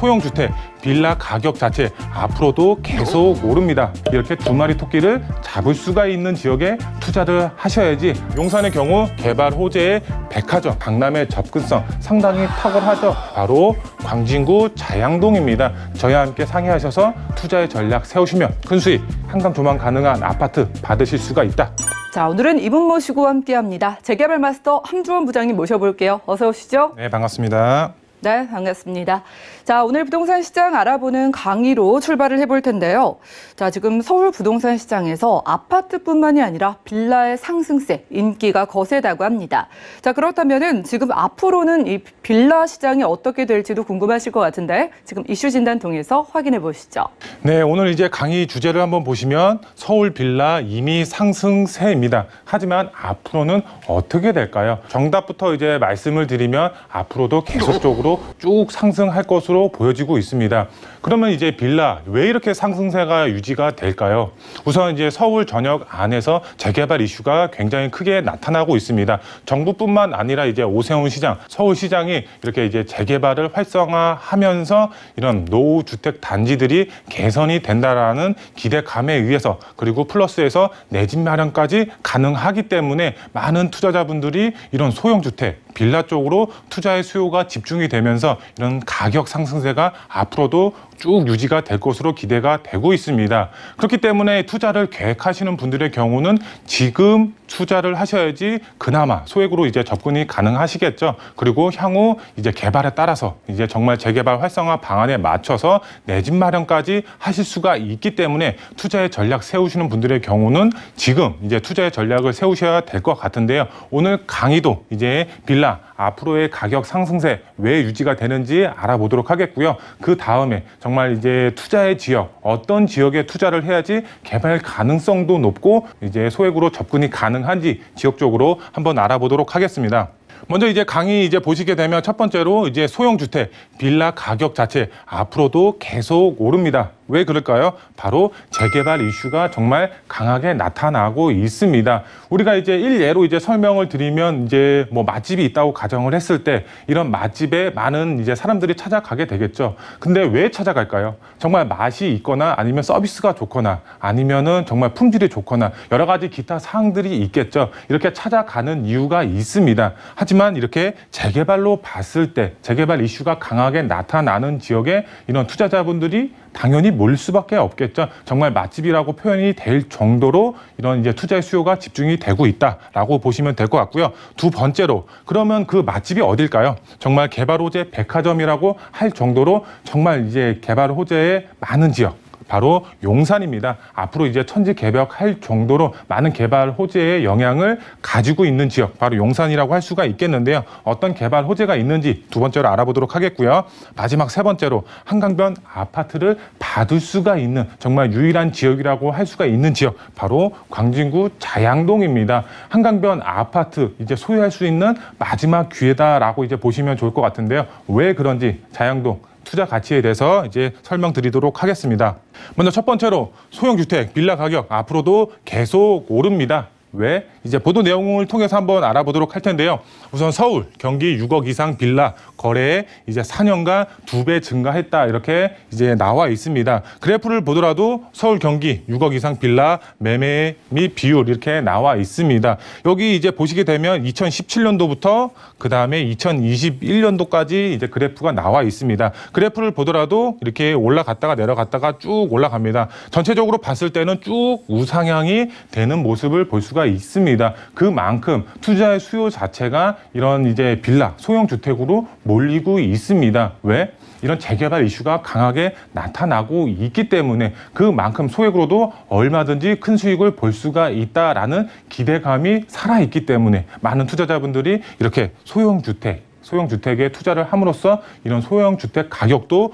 소형주택, 빌라 가격 자체 앞으로도 계속 오릅니다. 이렇게 두 마리 토끼를 잡을 수가 있는 지역에 투자를 하셔야지. 용산의 경우 개발 호재의 백화점, 강남의 접근성 상당히 탁월하죠. 바로 광진구 자양동입니다. 저희와 함께 상의하셔서 투자의 전략 세우시면 큰 수익, 한강 조망 가능한 아파트 받으실 수가 있다. 자, 오늘은 이분 모시고 함께합니다. 재개발 마스터 함주원 부장님 모셔볼게요. 어서 오시죠. 네, 반갑습니다. 네, 반갑습니다. 자, 오늘 부동산 시장 알아보는 강의로 출발을 해볼 텐데요. 자, 지금 서울 부동산 시장에서 아파트뿐만이 아니라 빌라의 상승세, 인기가 거세다고 합니다. 자, 그렇다면은 지금 앞으로는 이 빌라 시장이 어떻게 될지도 궁금하실 것 같은데 지금 이슈 진단 통해서 확인해 보시죠. 네, 오늘 이제 강의 주제를 한번 보시면 서울 빌라 이미 상승세입니다. 하지만 앞으로는 어떻게 될까요? 정답부터 이제 말씀을 드리면 앞으로도 계속적으로 쭉 상승할 것으로 보여지고 있습니다. 그러면 이제 빌라 왜 이렇게 상승세가 유지가 될까요? 우선 이제 서울 전역 안에서 재개발 이슈가 굉장히 크게 나타나고 있습니다. 정부뿐만 아니라 이제 오세훈 시장, 서울 시장이 이렇게 이제 재개발을 활성화하면서 이런 노후 주택 단지들이 개선이 된다라는 기대감에 의해서, 그리고 플러스해서 내 집 마련까지 가능하기 때문에 많은 투자자분들이 이런 소형 주택, 빌라 쪽으로 투자의 수요가 집중이 되면서 이런 가격 상승세가 앞으로도 쭉 유지가 될 것으로 기대가 되고 있습니다. 그렇기 때문에 투자를 계획하시는 분들의 경우는 지금 투자를 하셔야지 그나마 소액으로 이제 접근이 가능하시겠죠. 그리고 향후 이제 개발에 따라서 이제 정말 재개발 활성화 방안에 맞춰서 내 집 마련까지 하실 수가 있기 때문에 투자의 전략 세우시는 분들의 경우는 지금 이제 투자의 전략을 세우셔야 될 것 같은데요. 오늘 강의도 이제 빌라 앞으로의 가격 상승세 왜 유지가 되는지 알아보도록 하겠고요. 그 다음에 정말 이제 투자의 지역, 어떤 지역에 투자를 해야지 개발 가능성도 높고 이제 소액으로 접근이 가능한지 지역적으로 한번 알아보도록 하겠습니다. 먼저 이제 강의 이제 보시게 되면 첫 번째로 이제 소형주택, 빌라 가격 자체 앞으로도 계속 오릅니다. 왜 그럴까요? 바로 재개발 이슈가 정말 강하게 나타나고 있습니다. 우리가 이제 일례로 이제 설명을 드리면 이제 뭐 맛집이 있다고 가정을 했을 때 이런 맛집에 많은 이제 사람들이 찾아가게 되겠죠. 근데 왜 찾아갈까요? 정말 맛이 있거나 아니면 서비스가 좋거나 아니면은 정말 품질이 좋거나 여러 가지 기타 사항들이 있겠죠. 이렇게 찾아가는 이유가 있습니다. 하지만 이렇게 재개발로 봤을 때 재개발 이슈가 강하게 나타나는 지역에 이런 투자자분들이 당연히 몰릴 수밖에 없겠죠. 정말 맛집이라고 표현이 될 정도로 이런 이제 투자의 수요가 집중이 되고 있다라고 보시면 될 것 같고요. 두 번째로, 그러면 그 맛집이 어딜까요? 정말 개발 호재 백화점이라고 할 정도로 정말 이제 개발 호재의 많은 지역, 바로 용산입니다. 앞으로 이제 천지개벽할 정도로 많은 개발 호재의 영향을 가지고 있는 지역, 바로 용산이라고 할 수가 있겠는데요. 어떤 개발 호재가 있는지 두 번째로 알아보도록 하겠고요. 마지막 세 번째로 한강변 아파트를 받을 수가 있는 정말 유일한 지역이라고 할 수가 있는 지역, 바로 광진구 자양동입니다. 한강변 아파트 이제 소유할 수 있는 마지막 기회다라고 이제 보시면 좋을 것 같은데요. 왜 그런지 자양동 투자 가치에 대해서 이제 설명드리도록 하겠습니다. 먼저 첫 번째로 소형주택, 빌라 가격 앞으로도 계속 오릅니다. 왜? 이제 보도 내용을 통해서 한번 알아보도록 할 텐데요. 우선 서울, 경기 6억 이상 빌라 거래에 이제 4년간 2배 증가했다, 이렇게 이제 나와 있습니다. 그래프를 보더라도 서울, 경기 6억 이상 빌라 매매 및 비율 이렇게 나와 있습니다. 여기 이제 보시게 되면 2017년도부터 그 다음에 2021년도까지 이제 그래프가 나와 있습니다. 그래프를 보더라도 이렇게 올라갔다가 내려갔다가 쭉 올라갑니다. 전체적으로 봤을 때는 쭉 우상향이 되는 모습을 볼 수가 있습니다. 그만큼 투자의 수요 자체가 이런 이제 빌라, 소형 주택으로 몰리고 있습니다. 왜? 이런 재개발 이슈가 강하게 나타나고 있기 때문에 그만큼 소액으로도 얼마든지 큰 수익을 볼 수가 있다라는 기대감이 살아있기 때문에 많은 투자자분들이 이렇게 소형 주택에 투자를 함으로써 이런 소형 주택 가격도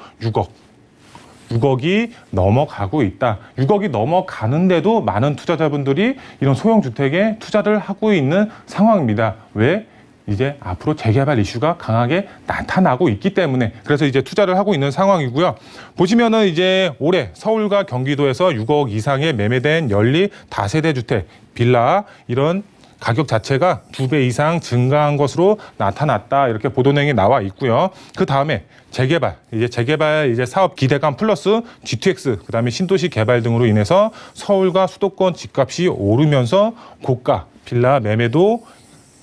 6억이 넘어가고 있다. 6억이 넘어가는데도 많은 투자자분들이 이런 소형 주택에 투자를 하고 있는 상황입니다. 왜? 이제 앞으로 재개발 이슈가 강하게 나타나고 있기 때문에 그래서 이제 투자를 하고 있는 상황이고요. 보시면은 이제 올해 서울과 경기도에서 6억 이상의 매매된 연립 다세대 주택, 빌라 이런 가격 자체가 2배 이상 증가한 것으로 나타났다. 이렇게 보도 내용이 나와 있고요. 그 다음에 재개발 이제 사업 기대감 플러스 GTX, 그다음에 신도시 개발 등으로 인해서 서울과 수도권 집값이 오르면서 고가 빌라 매매도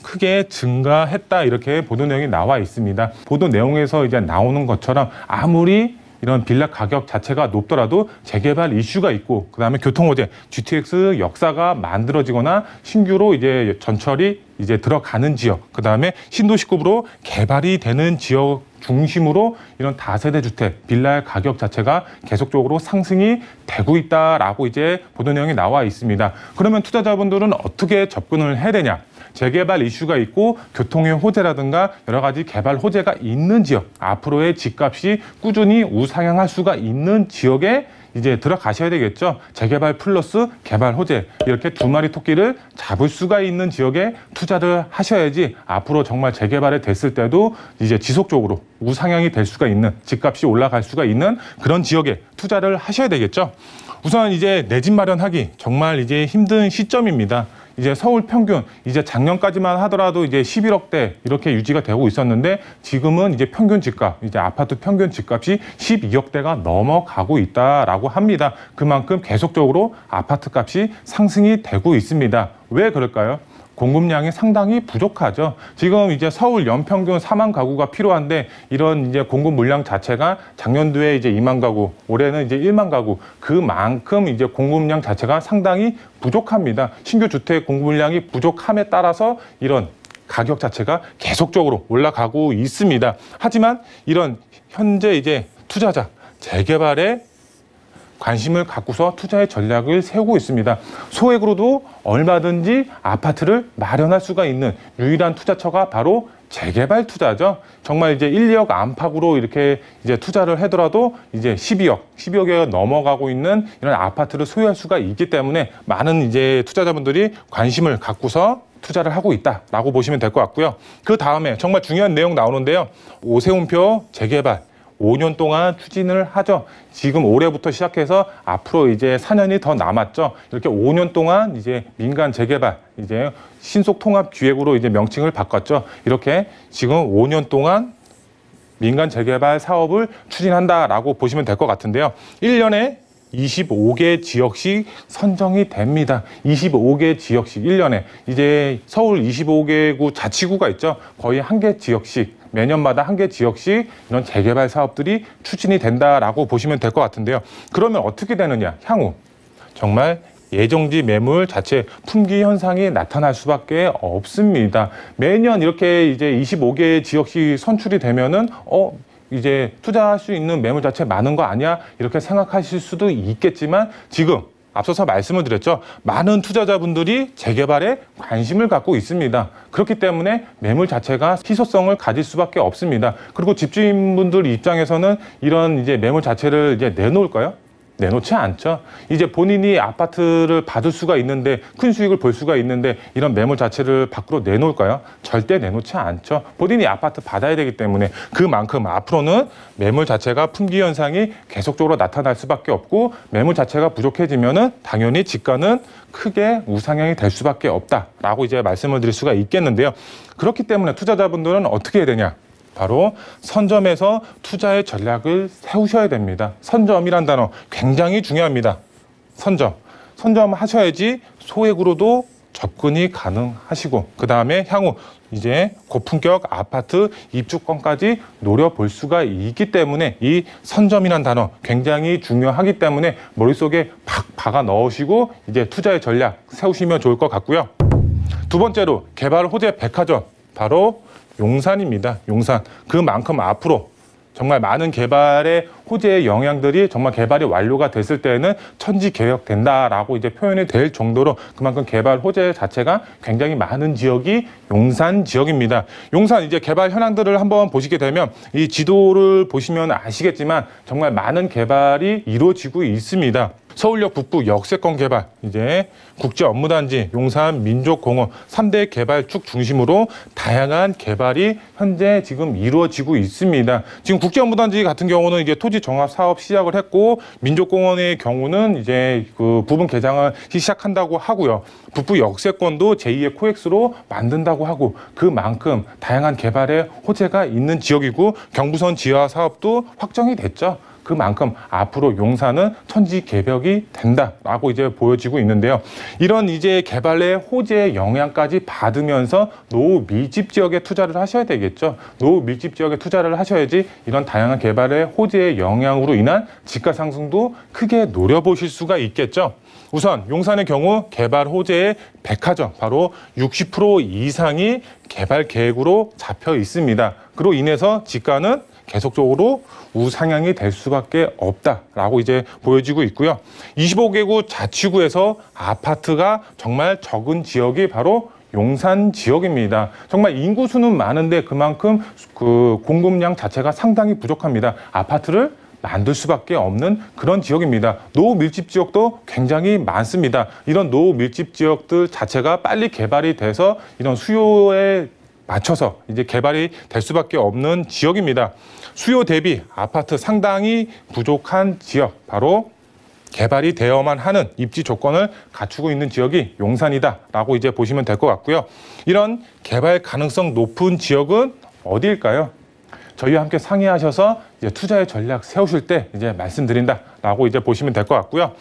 크게 증가했다. 이렇게 보도 내용이 나와 있습니다. 보도 내용에서 이제 나오는 것처럼 아무리 이런 빌라 가격 자체가 높더라도 재개발 이슈가 있고, 그다음에 교통호재, GTX 역사가 만들어지거나 신규로 이제 전철이 이제 들어가는 지역, 그다음에 신도시급으로 개발이 되는 지역 중심으로 이런 다세대 주택, 빌라의 가격 자체가 계속적으로 상승이 되고 있다라고 이제 보도 내용이 나와 있습니다. 그러면 투자자분들은 어떻게 접근을 해야 되냐? 재개발 이슈가 있고 교통의 호재라든가 여러 가지 개발 호재가 있는 지역, 앞으로의 집값이 꾸준히 우상향할 수가 있는 지역에 이제 들어가셔야 되겠죠. 재개발 플러스 개발 호재, 이렇게 두 마리 토끼를 잡을 수가 있는 지역에 투자를 하셔야지 앞으로 정말 재개발이 됐을 때도 이제 지속적으로 우상향이 될 수가 있는, 집값이 올라갈 수가 있는 그런 지역에 투자를 하셔야 되겠죠. 우선 이제 내 집 마련하기 정말 이제 힘든 시점입니다. 이제 서울 평균, 이제 작년까지만 하더라도 이제 11억대 이렇게 유지가 되고 있었는데, 지금은 이제 평균 집값, 이제 아파트 평균 집값이 12억대가 넘어가고 있다라고 합니다. 그만큼 계속적으로 아파트 값이 상승이 되고 있습니다. 왜 그럴까요? 공급량이 상당히 부족하죠. 지금 이제 서울 연평균 4만 가구가 필요한데, 이런 이제 공급 물량 자체가 작년도에 이제 2만 가구, 올해는 이제 1만 가구, 그만큼 이제 공급량 자체가 상당히 부족합니다. 신규 주택 공급 물량이 부족함에 따라서 이런 가격 자체가 계속적으로 올라가고 있습니다. 하지만 이런 현재 이제 투자자, 재개발에 관심을 갖고서 투자의 전략을 세우고 있습니다. 소액으로도 얼마든지 아파트를 마련할 수가 있는 유일한 투자처가 바로 재개발 투자죠. 정말 이제 1, 2억 안팎으로 이렇게 이제 투자를 하더라도 이제 12억에 넘어가고 있는 이런 아파트를 소유할 수가 있기 때문에 많은 이제 투자자분들이 관심을 갖고서 투자를 하고 있다라고 보시면 될 것 같고요. 그 다음에 정말 중요한 내용 나오는데요. 오세훈표 재개발 5년 동안 추진을 하죠. 지금 올해부터 시작해서 앞으로 이제 4년이 더 남았죠. 이렇게 5년 동안 이제 민간 재개발, 이제 신속 통합 기획으로 이제 명칭을 바꿨죠. 이렇게 지금 5년 동안 민간 재개발 사업을 추진한다라고 보시면 될 것 같은데요. 1년에 25개 지역씩 선정이 됩니다. 25개 지역씩 1년에 이제 서울 25개구 자치구가 있죠. 거의 한 개 지역씩 매년마다 한 개 지역씩 이런 재개발 사업들이 추진이 된다라고 보시면 될 것 같은데요. 그러면 어떻게 되느냐? 향후 정말 예정지 매물 자체 품귀 현상이 나타날 수밖에 없습니다. 매년 이렇게 이제 25개 지역씩 선출이 되면은 이제 투자할 수 있는 매물 자체 많은 거 아니야? 이렇게 생각하실 수도 있겠지만, 지금 앞서서 말씀을 드렸죠. 많은 투자자분들이 재개발에 관심을 갖고 있습니다. 그렇기 때문에 매물 자체가 희소성을 가질 수밖에 없습니다. 그리고 집주인분들 입장에서는 이런 이제 매물 자체를 이제 내놓을까요? 내놓지 않죠. 이제 본인이 아파트를 받을 수가 있는데, 큰 수익을 볼 수가 있는데 이런 매물 자체를 밖으로 내놓을까요? 절대 내놓지 않죠. 본인이 아파트 받아야 되기 때문에 그만큼 앞으로는 매물 자체가 품귀 현상이 계속적으로 나타날 수밖에 없고, 매물 자체가 부족해지면은 당연히 집가는 크게 우상향이 될 수밖에 없다라고 이제 말씀을 드릴 수가 있겠는데요. 그렇기 때문에 투자자분들은 어떻게 해야 되냐? 바로 선점에서 투자의 전략을 세우셔야 됩니다. 선점이란 단어 굉장히 중요합니다. 선점하셔야지 소액으로도 접근이 가능하시고, 그 다음에 향후 이제 고품격 아파트 입주권까지 노려볼 수가 있기 때문에 이 선점이란 단어 굉장히 중요하기 때문에 머릿속에 팍 박아 넣으시고 이제 투자의 전략 세우시면 좋을 것 같고요. 두 번째로 개발 호재 백화점, 바로 용산입니다. 용산. 그만큼 앞으로 정말 많은 개발의 호재의 영향들이 정말 개발이 완료가 됐을 때는 천지개혁된다라고 이제 표현이 될 정도로 그만큼 개발 호재 자체가 굉장히 많은 지역이 용산 지역입니다. 용산 이제 개발 현황들을 한번 보시게 되면 이 지도를 보시면 아시겠지만 정말 많은 개발이 이루어지고 있습니다. 서울역 북부 역세권 개발, 이제 국제업무단지, 용산 민족공원 3대 개발축 중심으로 다양한 개발이 현재 지금 이루어지고 있습니다. 지금 국제업무단지 같은 경우는 이제 토지 정합 사업 시작을 했고, 민족공원의 경우는 이제 그 부분 개장을 시작한다고 하고요. 북부 역세권도 제2의 코엑스로 만든다고 하고, 그만큼 다양한 개발의 호재가 있는 지역이고, 경부선 지하 사업도 확정이 됐죠. 그만큼 앞으로 용산은 천지개벽이 된다라고 이제 보여지고 있는데요. 이런 이제 개발의 호재의 영향까지 받으면서 노후 밀집 지역에 투자를 하셔야 되겠죠. 노후 밀집 지역에 투자를 하셔야지 이런 다양한 개발의 호재의 영향으로 인한 지가 상승도 크게 노려보실 수가 있겠죠. 우선 용산의 경우 개발 호재의 백화점 바로 60% 이상이 개발 계획으로 잡혀 있습니다. 그로 인해서 지가는 계속적으로 우상향이 될 수밖에 없다라고 이제 보여지고 있고요. 25개구 자치구에서 아파트가 정말 적은 지역이 바로 용산 지역입니다. 정말 인구수는 많은데 그만큼 그 공급량 자체가 상당히 부족합니다. 아파트를 만들 수밖에 없는 그런 지역입니다. 노후 밀집 지역도 굉장히 많습니다. 이런 노후 밀집 지역들 자체가 빨리 개발이 돼서 이런 수요에 맞춰서 이제 개발이 될 수밖에 없는 지역입니다. 수요 대비 아파트 상당히 부족한 지역, 바로 개발이 되어야만 하는 입지 조건을 갖추고 있는 지역이 용산이다라고 이제 보시면 될 것 같고요. 이런 개발 가능성 높은 지역은 어디일까요? 저희와 함께 상의하셔서 이제 투자의 전략 세우실 때 이제 말씀드린다라고 이제 보시면 될 것 같고요.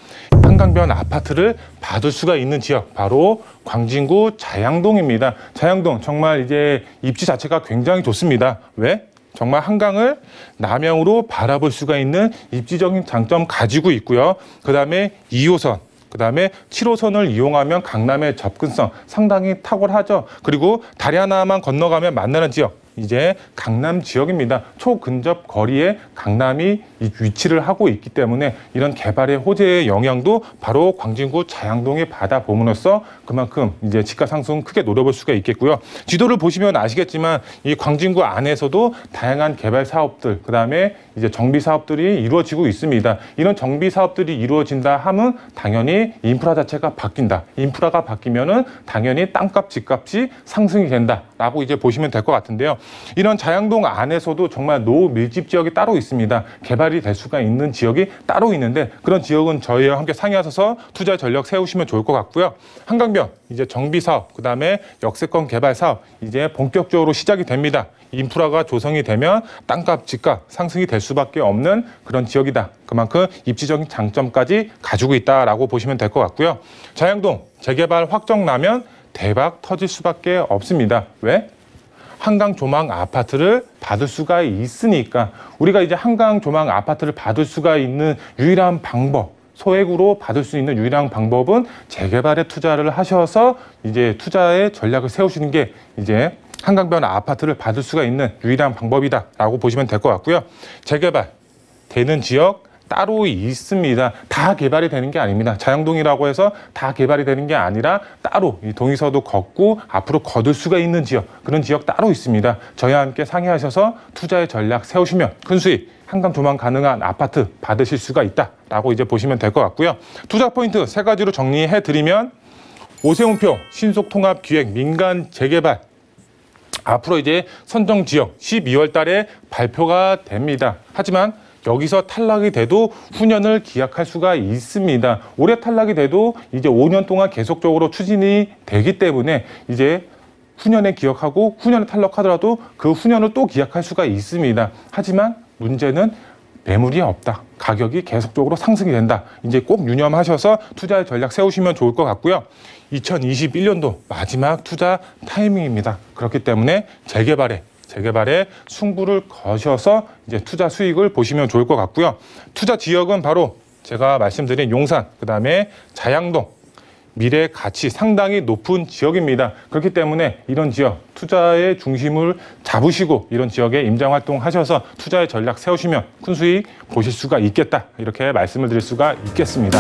한강변 아파트를 받을 수가 있는 지역, 바로 광진구 자양동입니다. 자양동 정말 이제 입지 자체가 굉장히 좋습니다. 왜? 정말 한강을 남향으로 바라볼 수가 있는 입지적인 장점 가지고 있고요. 그 다음에 2호선, 그 다음에 7호선을 이용하면 강남의 접근성 상당히 탁월하죠. 그리고 다리 하나만 건너가면 만나는 지역, 이제 강남 지역입니다. 초근접 거리에 강남이 위치를 하고 있기 때문에 이런 개발의 호재의 영향도 바로 광진구 자양동에 받아봄으로써 그만큼 이제 지가 상승 크게 노려볼 수가 있겠고요. 지도를 보시면 아시겠지만 이 광진구 안에서도 다양한 개발 사업들, 그다음에 이제 정비 사업들이 이루어지고 있습니다. 이런 정비 사업들이 이루어진다 하면 당연히 인프라 자체가 바뀐다. 인프라가 바뀌면은 당연히 땅값, 집값이 상승이 된다라고 이제 보시면 될 것 같은데요. 이런 자양동 안에서도 정말 노후 밀집 지역이 따로 있습니다. 개발이 될 수가 있는 지역이 따로 있는데 그런 지역은 저희와 함께 상의하셔서 투자 전략 세우시면 좋을 것 같고요. 한강변 이제 정비 사업, 그다음에 역세권 개발 사업 이제 본격적으로 시작이 됩니다. 인프라가 조성이 되면 땅값, 집값 상승이 될 수밖에 없는 그런 지역이다. 그만큼 입지적인 장점까지 가지고 있다라고 보시면 될 것 같고요. 자양동 재개발 확정 나면 대박 터질 수밖에 없습니다. 왜? 한강 조망 아파트를 받을 수가 있으니까. 우리가 이제 한강 조망 아파트를 받을 수가 있는 유일한 방법, 소액으로 받을 수 있는 유일한 방법은 재개발에 투자를 하셔서 이제 투자의 전략을 세우시는 게 이제 한강변 아파트를 받을 수가 있는 유일한 방법이다라고 보시면 될 것 같고요. 재개발 되는 지역 따로 있습니다. 다 개발이 되는 게 아닙니다. 자양동이라고 해서 다 개발이 되는 게 아니라 따로 이 동의서도 걷고 앞으로 거둘 수가 있는 지역, 그런 지역 따로 있습니다. 저희와 함께 상의하셔서 투자의 전략 세우시면 큰 수익, 한강 조망 가능한 아파트 받으실 수가 있다라고 이제 보시면 될 것 같고요. 투자 포인트 3가지로 정리해 드리면 오세훈표 신속통합기획 민간 재개발 앞으로 이제 선정 지역 12월 달에 발표가 됩니다. 하지만 여기서 탈락이 돼도 후년을 기약할 수가 있습니다. 올해 탈락이 돼도 이제 5년 동안 계속적으로 추진이 되기 때문에 이제 후년에 기억하고 후년에 탈락하더라도 그 후년을 또 기약할 수가 있습니다. 하지만 문제는 매물이 없다. 가격이 계속적으로 상승이 된다. 이제 꼭 유념하셔서 투자의 전략 세우시면 좋을 것 같고요. 2021년도 마지막 투자 타이밍입니다. 그렇기 때문에 재개발에 승부를 거셔서 이제 투자 수익을 보시면 좋을 것 같고요. 투자 지역은 바로 제가 말씀드린 용산, 그다음에 자양동, 미래 가치 상당히 높은 지역입니다. 그렇기 때문에 이런 지역 투자의 중심을 잡으시고 이런 지역에 임장 활동하셔서 투자의 전략 세우시면 큰 수익 보실 수가 있겠다. 이렇게 말씀을 드릴 수가 있겠습니다.